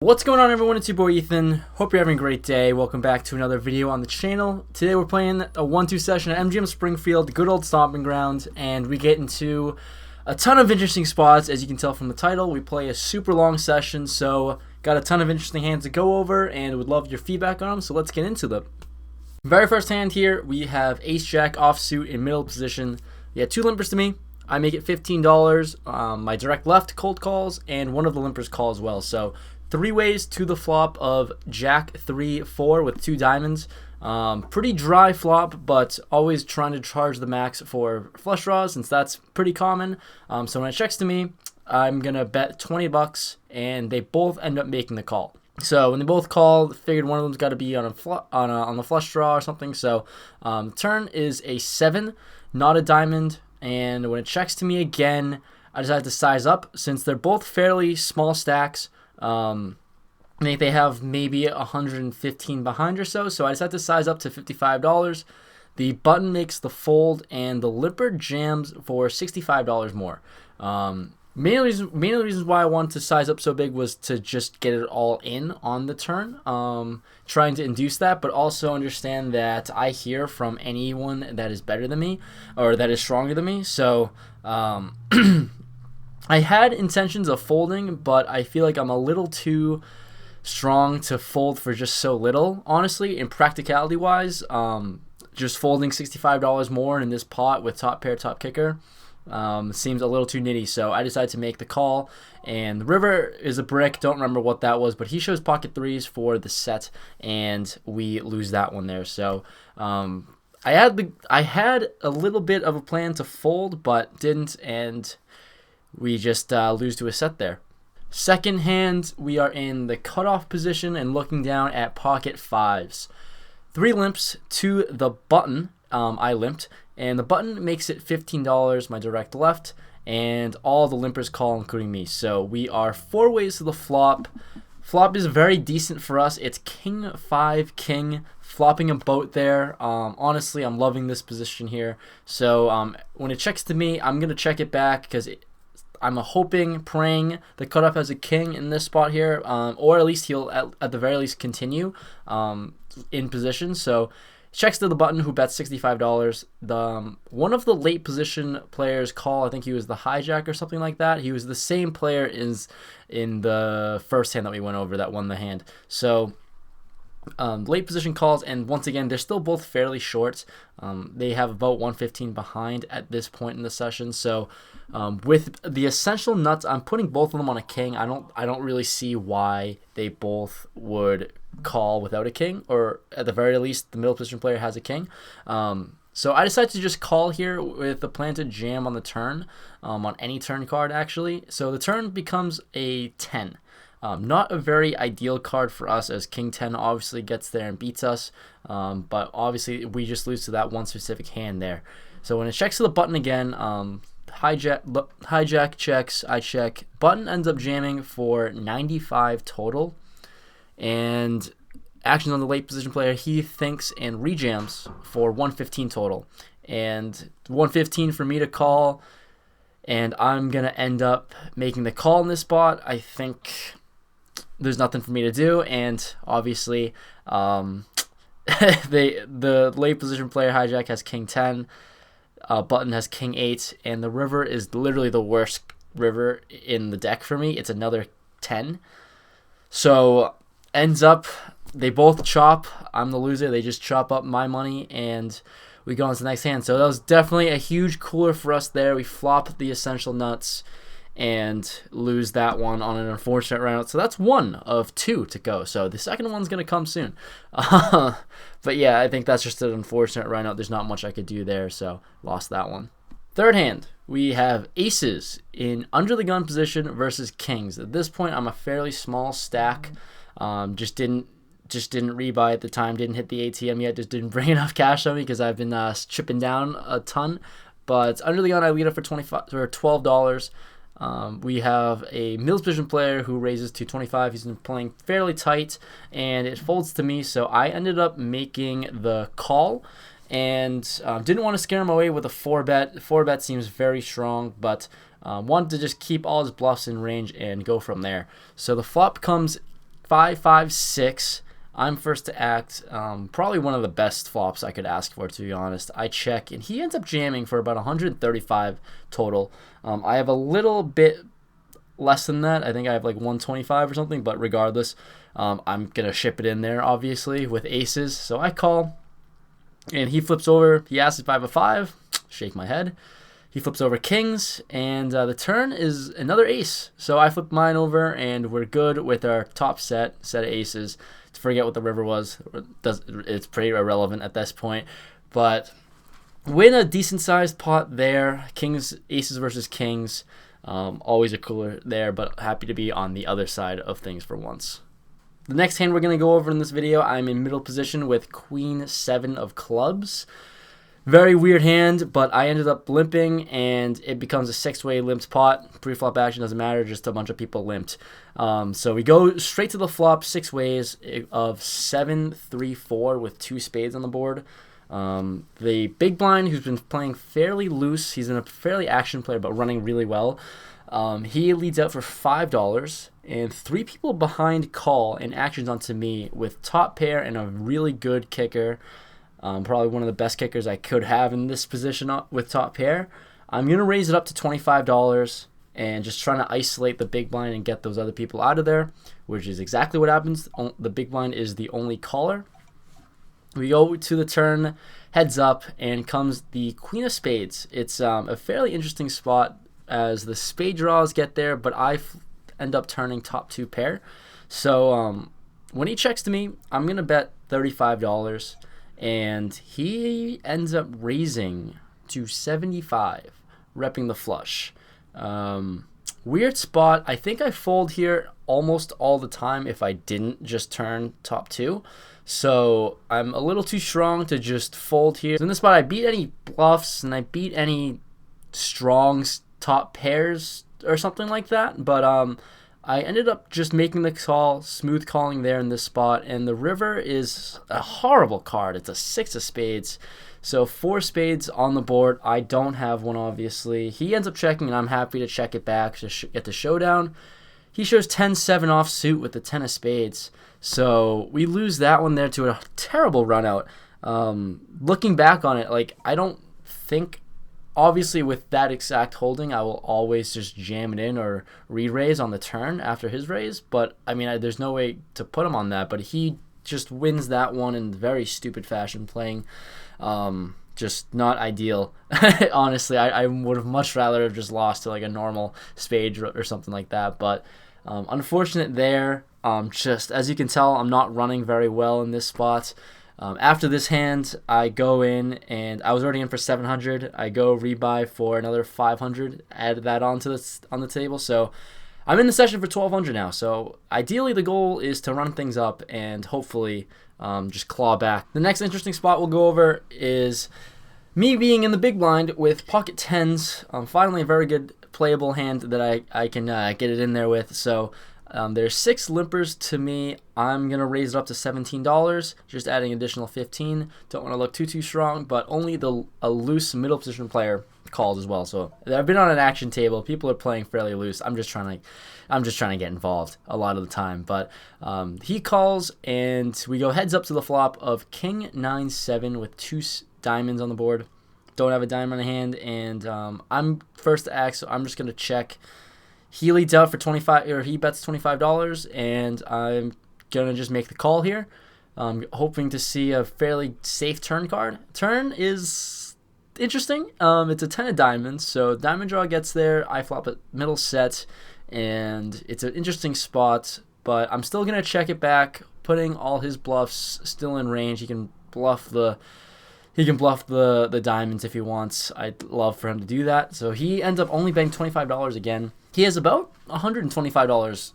What's going on, everyone? It's your boy Ethan. Hope you're having a great day. Welcome back to another video on the channel. Today we're playing a 1-2 session at MGM Springfield, good old stomping ground, and we get into a ton of interesting spots. As you can tell from the title, we play a super long session, so got a ton of interesting hands to go over and would love your feedback on them, so let's get into them. Very first hand here, we have Ace-Jack offsuit in middle position. Yeah, two limpers to me. I make it $15. My direct left cold calls, and one of the limpers call as well, so three ways to the flop of Jack 3-4 with two diamonds. Pretty dry flop, but always trying to charge the max for flush draws since that's pretty common. So when it checks to me, I'm gonna bet 20 bucks, and they both end up making the call. So when they both call, figured one of them's got to be on the flush draw or something. So the turn is a 7, not a diamond, and when it checks to me again, I decided to size up since they're both fairly small stacks. I think they have maybe 115 behind or so, so I decided to size up to $55. The button makes the fold, and the limper jams for $65 more. Mainly reasons why I wanted to size up so big was to just get it all in on the turn, trying to induce that, but also understand that I hear from anyone that is better than me or that is stronger than me. So I had intentions of folding, but I feel like I'm a little too strong to fold for just so little, honestly, in practicality wise. Just folding $65 more in this pot with top pair, top kicker seems a little too nitty, so I decided to make the call. And the river is a brick, don't remember what that was, but he shows pocket threes for the set, and we lose that one there. So I had a little bit of a plan to fold, but didn't, and we just lose to a set there. Second hand, we are in the cutoff position and looking down at pocket fives. Three limps to the button. I limped, and the button makes it $15, my direct left, and all the limpers call, including me. So we are four ways to the flop. Flop is very decent for us. It's king 5 king, flopping a boat there. Honestly, I'm loving this position here. So when it checks to me, I'm going to check it back because I'm hoping, praying the cutoff has a king in this spot here, or at least he'll at the very least continue in position. So checks to the button, who bets $65. One of the late position players call, I think he was the hijack or something like that. He was the same player in the first hand that we went over that won the hand. So late position calls, and once again, they're still both fairly short. They have about 115 behind at this point in the session. So with the essential nuts, I'm putting both of them on a king. I don't really see why they both would call without a king, or at the very least, the middle position player has a king. So I decided to just call here with the plan to jam on the turn, on any turn card actually. So the turn becomes a 10. Not a very ideal card for us, as king 10 obviously gets there and beats us, but obviously we just lose to that one specific hand there. So when it checks to the button again, hijack checks, I check, button ends up jamming for 95 total, and actions on the late position player, he thinks and rejams for 115 total, and 115 for me to call, and I'm gonna end up making the call in this spot. I think there's nothing for me to do, and obviously the late position player hijack has king 10, button has king 8, and the river is literally the worst river in the deck for me. It's another 10. So ends up they both chop. I'm the loser. They just chop up my money, and we go on to the next hand. So that was definitely a huge cooler for us there. We flop the essential nuts and lose that one on an unfortunate round. So that's one of two to go. So the second one's going to come soon. But yeah, I think that's just an unfortunate run out. There's not much I could do there, so lost that one. Third hand, we have aces in under the gun position versus kings. At this point, I'm a fairly small stack. Just didn't rebuy at the time. Didn't hit the ATM yet. Just didn't bring enough cash on me because I've been chipping down a ton. But under the gun, I lead up for $12. We have a middle position player who raises to 25. He's been playing fairly tight, and it folds to me, so I ended up making the call, and didn't want to scare him away with a 4-bet. 4-bet seems very strong, but wanted to just keep all his bluffs in range and go from there. So the flop comes 5-5-6. I'm first to act. Probably one of the best flops I could ask for, to be honest. I check, and he ends up jamming for about 135 total. I have a little bit less than that. I think I have like 125 or something, but regardless, I'm going to ship it in there, obviously, with aces. So I call, and he flips over. He asks if I have a 5. Shake my head. He flips over kings, and the turn is another ace. So I flip mine over, and we're good with our top set of aces. To forget what the river was, it's pretty irrelevant at this point. But win a decent-sized pot there. Kings, aces versus kings. Always a cooler there, but happy to be on the other side of things for once. The next hand we're going to go over in this video, I'm in middle position with Queen 7 of clubs. Very weird hand, but I ended up limping, and it becomes a 6-way limped pot. Pre-flop action doesn't matter, just a bunch of people limped. So we go straight to the flop, 6 ways of 7-3-4 with 2 spades on the board. The big blind, who's been playing fairly loose, he's a fairly action player, but running really well. He leads out for $5, and 3 people behind call and actions onto me with top pair and a really good kicker. Probably one of the best kickers I could have in this position with top pair. I'm going to raise it up to $25 and just trying to isolate the big blind and get those other people out of there, which is exactly what happens. The big blind is the only caller. We go to the turn, heads up, and comes the queen of spades. It's a fairly interesting spot as the spade draws get there, but I end up turning top 2 pair. So when he checks to me, I'm going to bet $35. And he ends up raising to 75, repping the flush. Weird spot. I think I fold here almost all the time if I didn't just turn top 2. So I'm a little too strong to just fold here. So in this spot, I beat any bluffs and I beat any strong top pairs or something like that. But I ended up just making the call, smooth calling there in this spot, and the river is a horrible card. It's a 6 of spades, so 4 spades on the board. I don't have one, obviously. He ends up checking, and I'm happy to check it back to get the showdown. He shows 10-7 offsuit with the 10 of spades, so we lose that one there to a terrible run out. Looking back on it, like, I don't think... Obviously, with that exact holding, I will always just jam it in or re-raise on the turn after his raise. But, I mean, there's no way to put him on that. But he just wins that one in very stupid fashion, playing just not ideal. Honestly, I would have much rather have just lost to, like, a normal spade or something like that. But unfortunate there. Just, as you can tell, I'm not running very well in this spot. After this hand, I go in, and I was already in for 700. I go rebuy for another 500, add that on the table. So I'm in the session for 1200 now. So ideally, the goal is to run things up and hopefully just claw back. The next interesting spot we'll go over is me being in the big blind with pocket 10s. Finally, a very good playable hand that I can get it in there with. So there's 6 limpers to me. I'm going to raise it up to $17, just adding additional 15. Don't want to look too strong, but only a loose middle position player calls as well. So I've been on an action table. People are playing fairly loose. I'm just trying to get involved a lot of the time. But he calls, and we go heads up to the flop of King 9-7 with 2 diamonds on the board. Don't have a diamond in the hand, and I'm first to act, so I'm just going to check. He leads out for 25, or he bets $25, and I'm gonna just make the call here. Hoping to see a fairly safe turn card. Turn is interesting. It's a 10 of diamonds, so diamond draw gets there. I flop a middle set, and it's an interesting spot. But I'm still gonna check it back, putting all his bluffs still in range. He can bluff the diamonds if he wants. I'd love for him to do that. So he ends up only betting $25 again. He has about $125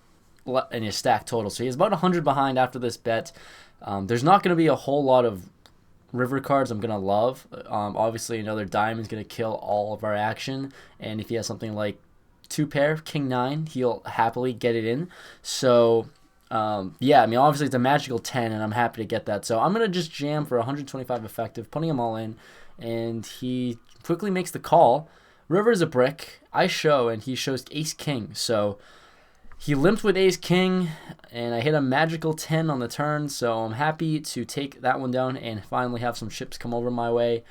in his stack total. So he has about 100 behind after this bet. There's not going to be a whole lot of river cards I'm going to love. Obviously, another diamond is going to kill all of our action. And if he has something like 2 pair, King 9, he'll happily get it in. So... yeah, I mean, obviously it's a magical 10, and I'm happy to get that. So I'm going to just jam for 125 effective, putting them all in, and he quickly makes the call. River is a brick. I show, and he shows ace-king. So He limped with ace king, and I hit a magical 10 on the turn, so I'm happy to take that one down and finally have some chips come over my way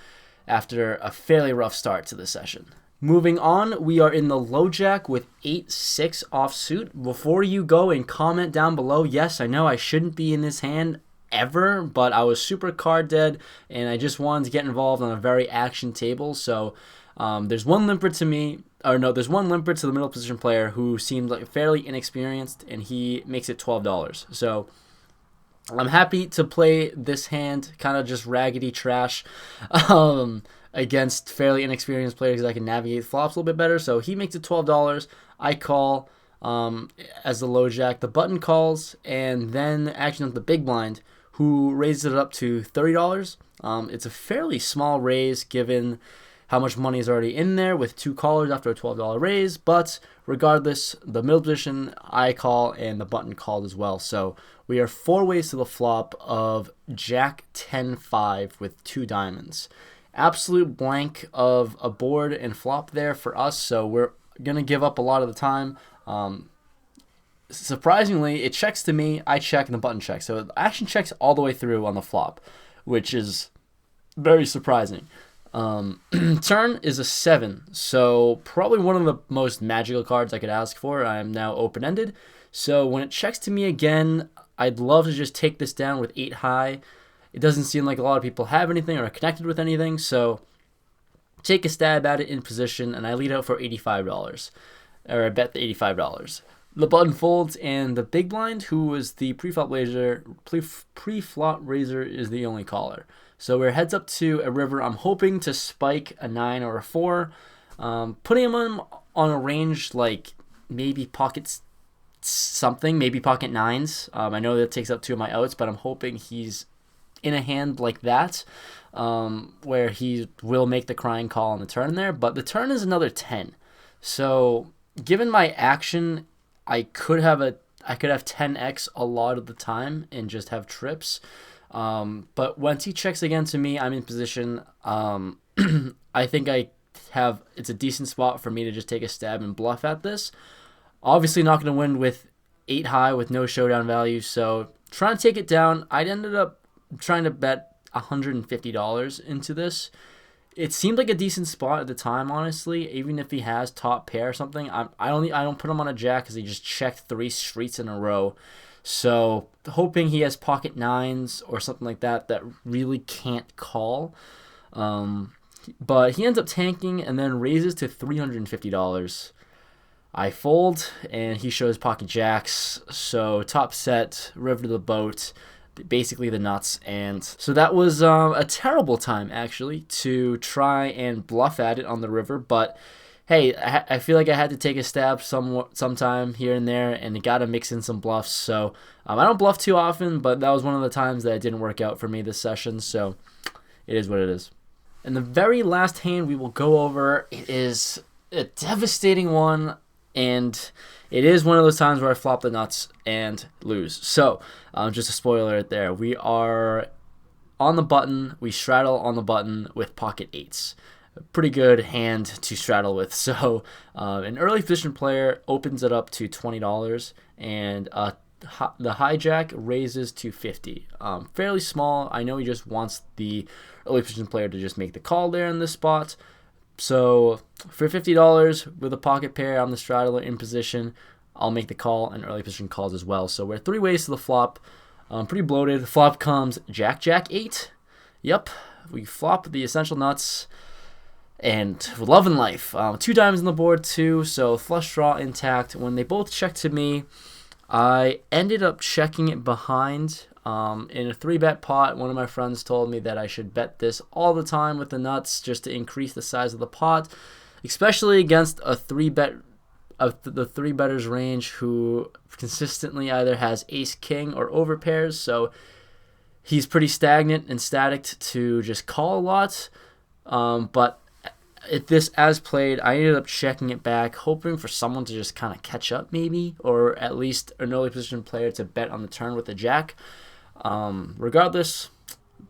after a fairly rough start to the session. Moving on, we are in the low jack with 8-6 offsuit. Before you go and comment down below, yes, I know I shouldn't be in this hand ever, but I was super card dead, and I just wanted to get involved on a very action table, so there's one limper to me, or no, there's one limper to the middle position player who seemed like fairly inexperienced, and he makes it $12. So I'm happy to play this hand, kind of just raggedy trash, against fairly inexperienced players because I can navigate flops a little bit better. So he makes it $12. I call as the low jack. The button calls, and then action of the big blind, who raises it up to $30. It's a fairly small raise given how much money is already in there with two callers after a $12 raise, but regardless, the middle position I call and the button called as well. So we are 4 ways to the flop of Jack 10-5 with 2 diamonds. Absolute blank of a board and flop there for us, so we're going to give up a lot of the time. Surprisingly, it checks to me, I check, and the button checks. So action checks all the way through on the flop, which is very surprising. Turn is a 7, so probably one of the most magical cards I could ask for. I am now open-ended, so when it checks to me again, I'd love to just take this down with 8 high. It doesn't seem like a lot of people have anything or are connected with anything, so take a stab at it in position, and I lead out for $85, or I bet the $85. The button folds, and the big blind, who was the pre-flop raiser, is the only caller. So we're heads up to a river. I'm hoping to spike a 9 or a 4, putting him on a range like maybe pockets something, maybe pocket 9s. I know that takes up 2 of my outs, but I'm hoping he's in a hand like that, where he will make the crying call on the turn there. But the turn is another 10. So given my action, I could have 10x a lot of the time and just have trips. But once he checks again to me, I'm in position. I think it's a decent spot for me to just take a stab and bluff at this. Obviously not going to win with 8 high with no showdown value, so trying to take it down. I ended up trying to bet $150 into this. It seemed like a decent spot at the time, honestly. Even if he has top pair or something, I don't put him on a jack because he just checked 3 streets in a row. So hoping he has pocket 9s or something like that really can't call. But he ends up tanking and then raises to $350. I fold, and he shows pocket jacks. So top set, river to the boat, basically the nuts. And so that was a terrible time, actually, to try and bluff at it on the river. But hey, I feel like I had to take a stab sometime here and there, and got to mix in some bluffs. So I don't bluff too often, but that was one of the times that it didn't work out for me this session. So it is what it is. And the very last hand we will go over, it is a devastating one, and it is one of those times where I flop the nuts and lose. So just a spoiler right there. We are on the button. We straddle on the button with pocket 8s. Pretty good hand to straddle with. So an early position player opens it up to $20, and the hijack raises to $50. Fairly small. I know he just wants the early position player to just make the call there in this spot. So for $50 with a pocket pair, I'm the straddler in position. I'll make the call, and early position calls as well. So we're 3 ways to the flop. Pretty bloated. The flop comes Jack 8. Yep, we flop the essential nuts. And love and life. 2 diamonds on the board too, so flush draw intact. When they both checked to me, I ended up checking it behind in a 3-bet pot. One of my friends told me that I should bet this all the time with the nuts just to increase the size of the pot, especially against a 3-bet of the 3-betters range who consistently either has ace king or over pairs. So he's pretty stagnant and static to just call a lot. But this as played, I ended up checking it back, hoping for someone to just kind of catch up maybe, or at least an early position player to bet on the turn with a jack. Regardless,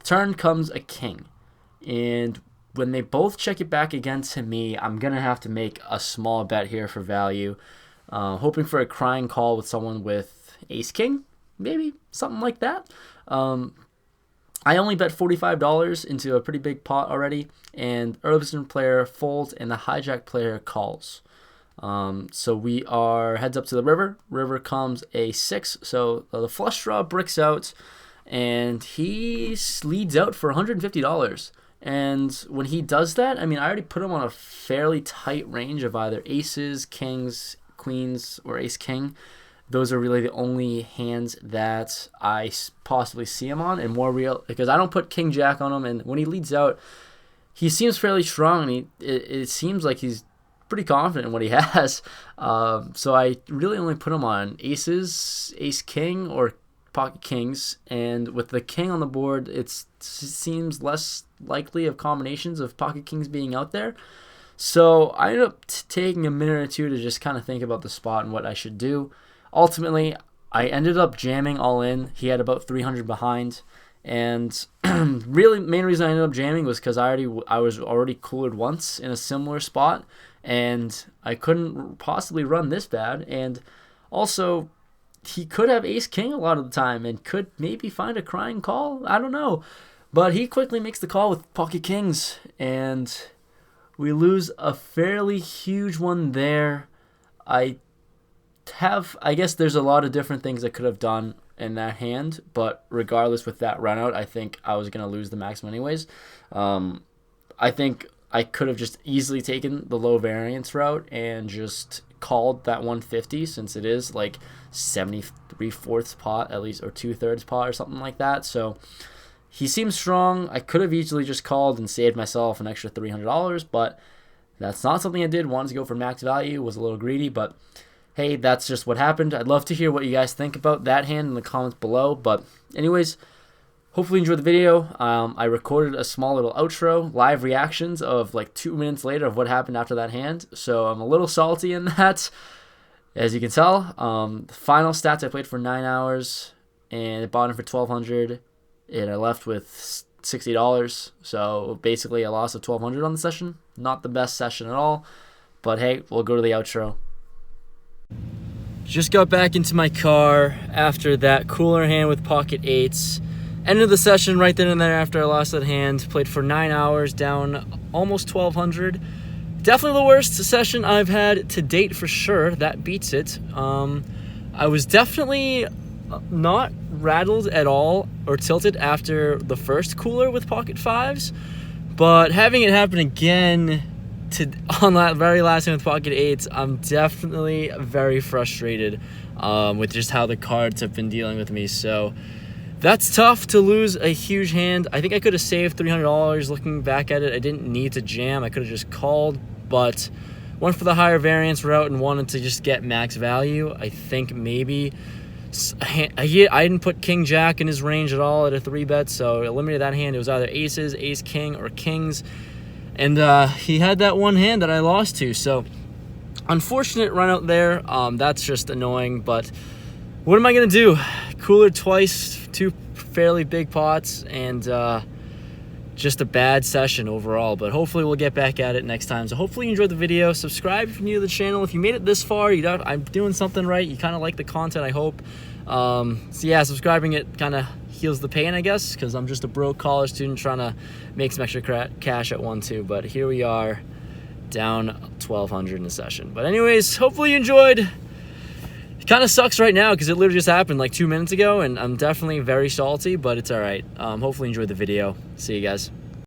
turn comes a king, and when they both check it back again to me, I'm going to have to make a small bet here for value. hoping for a crying call with someone with ace king, maybe something like that. I only bet $45 into a pretty big pot already, and early position player folds and the hijack player calls. So we are heads up to the river. River comes a 6, so the flush draw bricks out, and he leads out for $150. And when he does that, I mean, I already put him on a fairly tight range of either aces, kings, queens, or ace king. Those are really the only hands that I possibly see him on, and more real because I don't put king jack on him. And when he leads out, he seems fairly strong, and it seems like he's pretty confident in what he has. So I really only put him on aces, ace king, or pocket kings. And with the king on the board, it seems less likely of combinations of pocket kings being out there. So I ended up taking a minute or two to just kind of think about the spot and what I should do. Ultimately, I ended up jamming all in. He had about 300 behind, and really main reason I ended up jamming was because I was already coolered once in a similar spot, and I couldn't possibly run this bad. And also, he could have ace king a lot of the time and could maybe find a crying call. I don't know, but he quickly makes the call with pocket kings, and we lose a fairly huge one there. I guess there's a lot of different things I could have done in that hand, but regardless, with that run out, I think I was going to lose the maximum anyways. I think I could have just easily taken the low variance route and just called that 150, since it is like 73/4 pot at least, or 2/3 pot or something like that. So he seems strong. I could have easily just called and saved myself an extra $300, but that's not something I did. Wanted to go for max value, was a little greedy, but hey, that's just what happened. I'd love to hear what you guys think about that hand in the comments below. But anyways, hopefully you enjoyed the video. I recorded a small little outro, live reactions of like 2 minutes later of what happened after that hand. So I'm a little salty in that, as you can tell. The final stats, I played for 9 hours, and it bought in for $1,200, and I left with $60. So basically a loss of $1,200 on the session. Not the best session at all. But hey, we'll go to the outro. Just got back into my car after that cooler hand with pocket eights. Ended the session right then and there after I lost that hand. Played for 9 hours, down almost $1,200. Definitely the worst session I've had to date for sure. That beats it. I was definitely not rattled at all or tilted after the first cooler with pocket fives, but having it happen again on that very last hand with pocket eights, I'm definitely very frustrated with just how the cards have been dealing with me. So that's tough to lose a huge hand. I think I could have saved $300 looking back at it. I didn't need to jam. I could have just called, but went for the higher variance route and wanted to just get max value. I think maybe I didn't put king jack in his range at all at a 3-bet, so eliminated that hand. It was either aces, ace king, or kings. And he had that one hand that I lost to. So unfortunate run out there. That's just annoying. But what am I going to do? Cooler twice, 2 fairly big pots, and just a bad session overall. But hopefully we'll get back at it next time. So hopefully you enjoyed the video. Subscribe if you're new to the channel. If you made it this far, I'm doing something right. You kind of like the content, I hope. So yeah, subscribing, it kind of heals the pain, I guess, because I'm just a broke college student trying to make some extra cash at 1-2. But here we are, down 1,200 in a session. But anyways, hopefully you enjoyed. It kind of sucks right now because it literally just happened like 2 minutes ago, and I'm definitely very salty, but it's all right. Hopefully you enjoyed the video. See you guys.